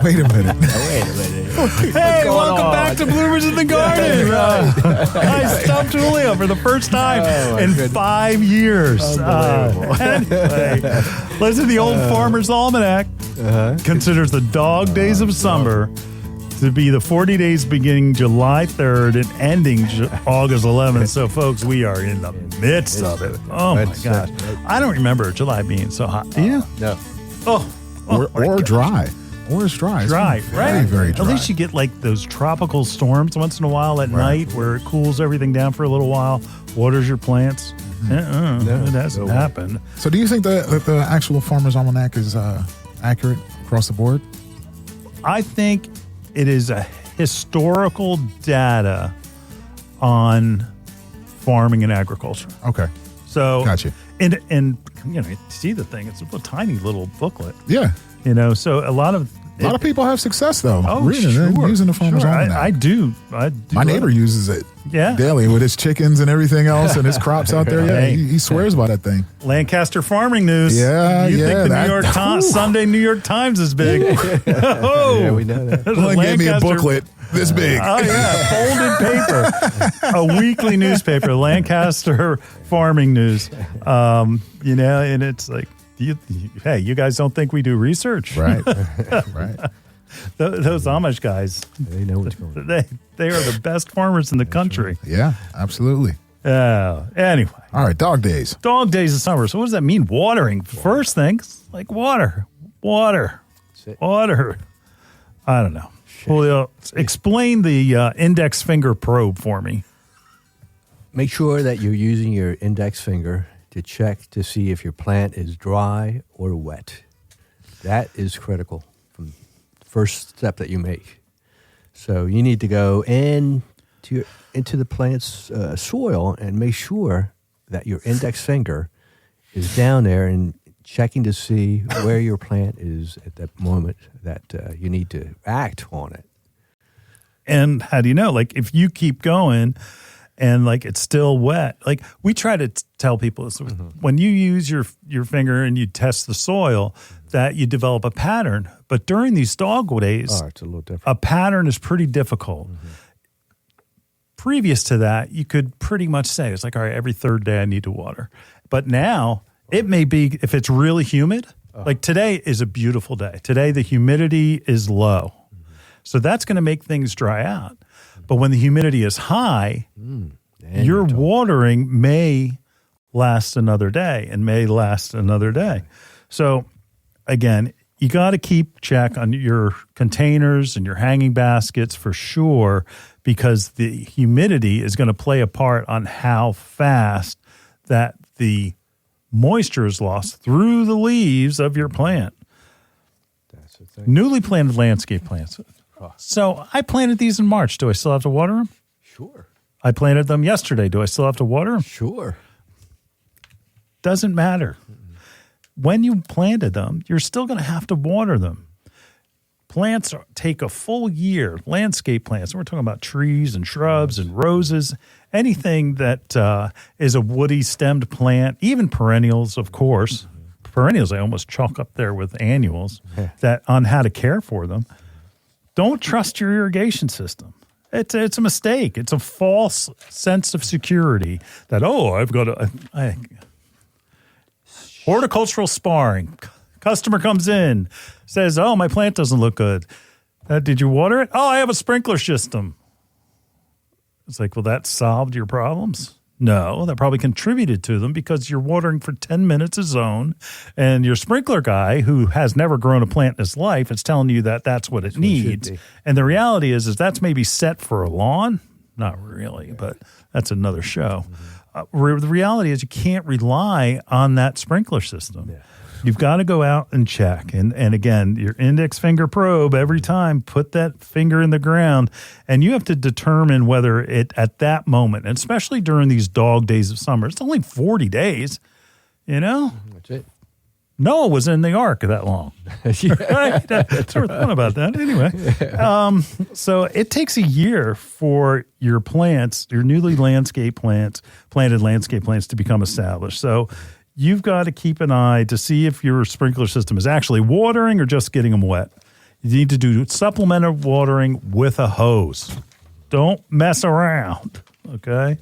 Wait a minute. Hey, welcome back to Bloomers in the Garden. I stumped Julio for the first time in 5 years. Anyway, listen, the Old Farmer's Almanac considers the dog days of summer to be the 40 days beginning July 3rd and ending August 11th. So, folks, we are in the midst of it. Oh, my gosh. I don't remember July being so hot. Do you? No. Or dry. Or it's dry. Dry, it's right? Very, very dry. At least you get like those tropical storms once in a while at night where it cools everything down for a little while, waters your plants. It hasn't happened. So do you think that the actual Farmer's Almanac is accurate across the board? I think it is a historical data on farming and agriculture. Okay. So, gotcha. And you know, see the thing, it's a tiny little booklet. Yeah. You know, so a lot of people have success though. Oh, reading it, using the Farmer's Almanac. I do. My neighbor uses it daily with his chickens and everything else and his crops out there. Yeah, he swears by that thing. Lancaster Farming News. Yeah, you think the New York Times, Sunday New York Times is big? Yeah, we know that. Someone gave me a booklet this big. Oh yeah, folded paper, a weekly newspaper, Lancaster Farming News. You know, and it's like, hey, you guys don't think we do research, right? Right. Those Amish guys, they know what's going on. They are the best farmers in the country. Right. Yeah, absolutely. Anyway. All right, dog days. Dog days of summer. So what does that mean? Watering. First things like water. I don't know. Julio, explain the index finger probe for me. Make sure that you're using your index finger to check to see if your plant is dry or wet. That is critical from the first step that you make. So you need to go into the plant's soil and make sure that your index finger is down there and checking to see where your plant is at that moment that you need to act on it. And how do you know? Like if you keep going and like it's still wet, like we try to tell people this, when you use your finger and you test the soil, that you develop a pattern. But during these dog days, it's a little different. A pattern is pretty difficult. Previous to that, you could pretty much say, it's like, all right, every third day I need to water. But now it may be, if it's really humid, like today is a beautiful day. Today the humidity is low. So that's going to make things dry out. But when the humidity is high, your watering may last another day and may last another day. So again, you got to keep check on your containers and your hanging baskets for sure, because the humidity is going to play a part on how fast that the moisture is lost through the leaves of your plant. That's the thing. Newly planted landscape plants. So I planted these in March. Do I still have to water them? Sure. I planted them yesterday. Do I still have to water them? Sure. Doesn't matter. When you planted them, you're still going to have to water them. Plants take a full year, landscape plants, and we're talking about trees and shrubs and roses, anything that is a woody stemmed plant, even perennials, of course. Perennials I almost chalk up there with annuals, that on how to care for them. Don't trust your irrigation system. It's a mistake. It's a false sense of security that, I've got to... Horticultural sparring. Customer comes in, says, my plant doesn't look good. Did you water it? I have a sprinkler system. It's like, well, that solved your problems? No, that probably contributed to them because you're watering for 10 minutes a zone, and your sprinkler guy, who has never grown a plant in his life, is telling you that that's what it needs. And the reality is that's maybe set for a lawn. Not really, but that's another show. The reality is you can't rely on that sprinkler system. Yeah. You've got to go out and check. And again, your index finger probe, every time, put that finger in the ground, and you have to determine whether it, at that moment, and especially during these dog days of summer, it's only 40 days, you know? That's it. Noah was in the ark that long. Right? That's worth fun about that. Anyway, so it takes a year for your plants, your newly planted landscape plants to become established. So you've got to keep an eye to see if your sprinkler system is actually watering or just getting them wet. You need to do supplemental watering with a hose. Don't mess around, okay?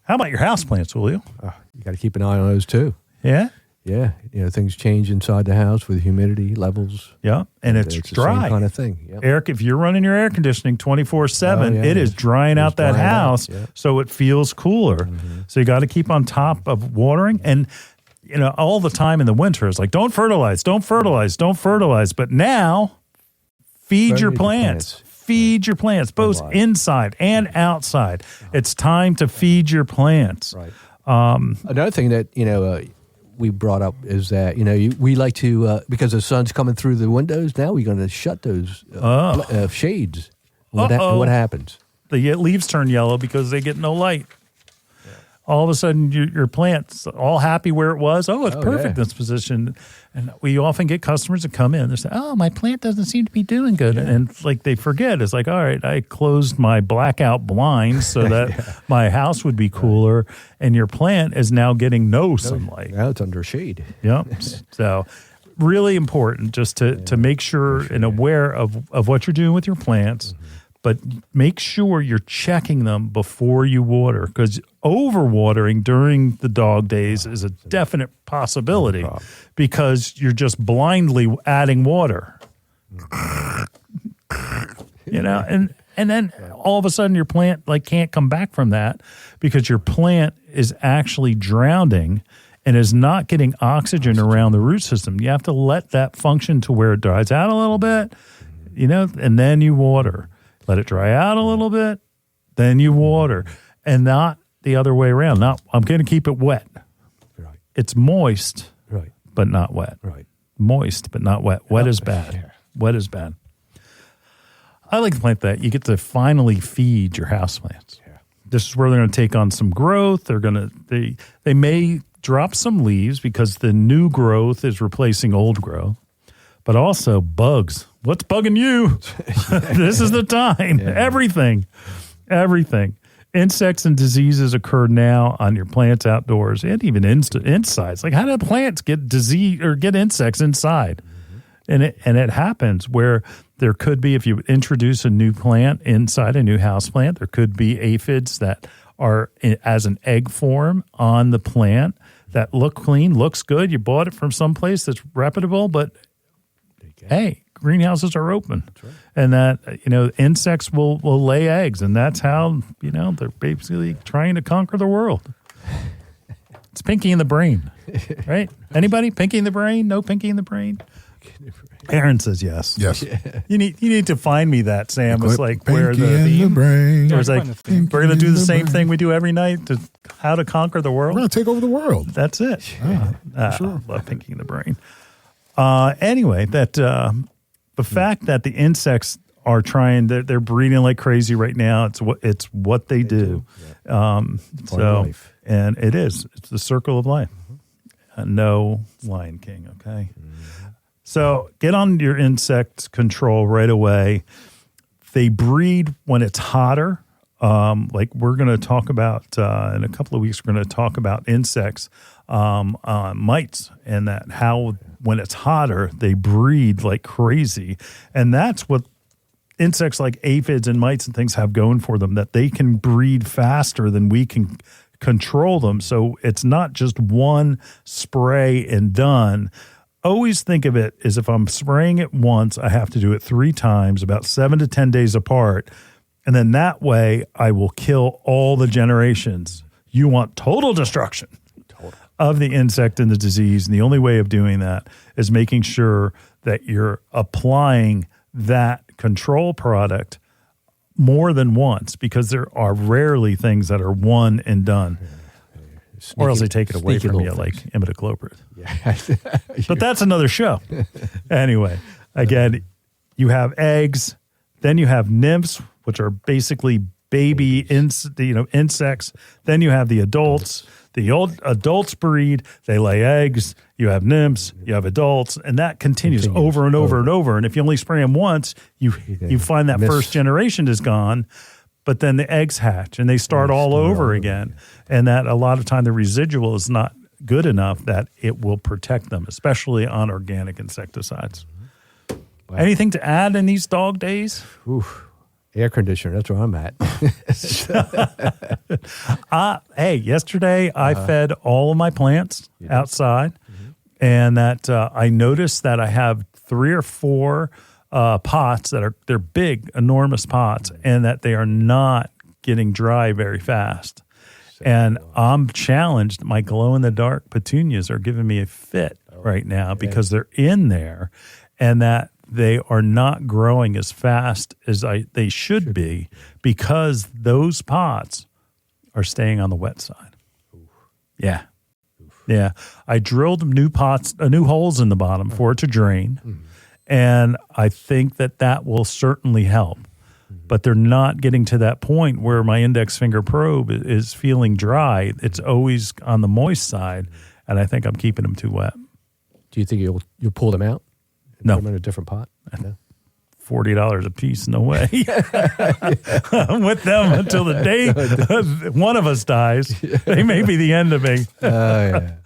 How about your houseplants, Julio? You got to keep an eye on those too. Yeah? Yeah. Things change inside the house with humidity levels. Yeah, and it's dry. The same kind of thing. Yep. Eric, if you're running your air conditioning 24/7, it is drying out that house so it feels cooler. Mm-hmm. So you got to keep on top of watering. And, all the time in the winter, it's like, don't fertilize. But now, feed your plants. Feed your plants, both inside and outside. It's time to feed your plants. Right. Another thing that, we brought up is that, we like to, because the sun's coming through the windows, now we're going to shut those shades. What happens? The leaves turn yellow because they get no light. Yeah. All of a sudden, your plant's all happy where it was. Oh, it's perfect in this position. And we often get customers that come in and say, oh, my plant doesn't seem to be doing good. Yeah. And they forget. It's like, all right, I closed my blackout blinds so that my house would be cooler. And your plant is now getting no sunlight. Now it's under shade. Yep. So really important just to make sure and aware of what you're doing with your plants. Mm-hmm. But make sure you're checking them before you water, because overwatering during the dog days is a definite possibility because you're just blindly adding water. And then all of a sudden your plant can't come back from that because your plant is actually drowning and is not getting oxygen around the root system. You have to let that function to where it dries out a little bit, and then you water. Let it dry out a little bit, then you water, and not the other way around. Not, I'm going to keep it wet. Right. It's moist, but not wet. Right. Moist, but not wet. Wet is bad. Yeah. Wet is bad. I like to plant that. You get to finally feed your houseplants. Yeah. This is where they're going to take on some growth. They may drop some leaves because the new growth is replacing old growth, but also bugs. What's bugging you? This is the time. Yeah. Everything. Insects and diseases occur now on your plants outdoors and even inside. How do plants get disease or get insects inside? Mm-hmm. And it happens where there could be, if you introduce a new plant inside a new house plant, there could be aphids that are as an egg form on the plant that look clean, looks good. You bought it from someplace that's reputable, but hey, greenhouses are open, right. And that, insects will lay eggs, and that's how, they're basically trying to conquer the world. It's Pinky in the Brain, right? Anybody? Pinky in the Brain? No Pinky in the Brain? Aaron says yes. Yes. You need to find me that, Sam. It's like where the brain. It's like we're going to do the same thing we do every night to how to conquer the world. We're going to take over the world. That's it. Sure. I love Pinky in the Brain. Anyway, the fact that the insects are they're breeding like crazy right now. It's what they do. Yeah. And it's the circle of life. Mm-hmm. No Lion King. Okay. Mm-hmm. So get on your insect control right away. They breed when it's hotter. We're going to talk about in a couple of weeks. We're going to talk about insects, mites, and that how when it's hotter they breed like crazy, and that's what insects like aphids and mites and things have going for them, that they can breed faster than we can control them. So it's not just one spray and done. Always think of it as if I'm spraying it once, I have to do it 3 times, about 7 to 10 days apart. And then that way I will kill all the generations. You want total destruction of the insect and the disease. And the only way of doing that is making sure that you're applying that control product more than once, because there are rarely things that are one and done. Or else they take it away from you like imidacloprid. Yeah. But that's another show. Anyway, again, you have eggs, then you have nymphs, which are basically baby insects. Then you have the adults. The old adults breed, they lay eggs. You have nymphs, you have adults, and that continues over and over and over. And if you only spray them once, you find that first generation is gone. But then the eggs hatch and they start all over again. And that a lot of time the residual is not good enough that it will protect them, especially on organic insecticides. Wow. Anything to add in these dog days? Oof. Air conditioner, that's where I'm at. Hey, yesterday I fed all of my plants outside, and that I noticed that I have 3 or 4 pots they're big, enormous pots, and that they are not getting dry very fast. And I'm challenged. My glow-in-the-dark petunias are giving me a fit right now because they're in there, and that they are not growing as fast as they should be because those pots are staying on the wet side. Yeah. Yeah. I drilled new holes in the bottom for it to drain, and I think that will certainly help. But they're not getting to that point where my index finger probe is feeling dry. It's always on the moist side, and I think I'm keeping them too wet. Do you think you'll pull them out? No. Put them in a different pot? No. $40 a piece, no way. I'm with them until the day one of us dies. They may be the end of me. Yeah.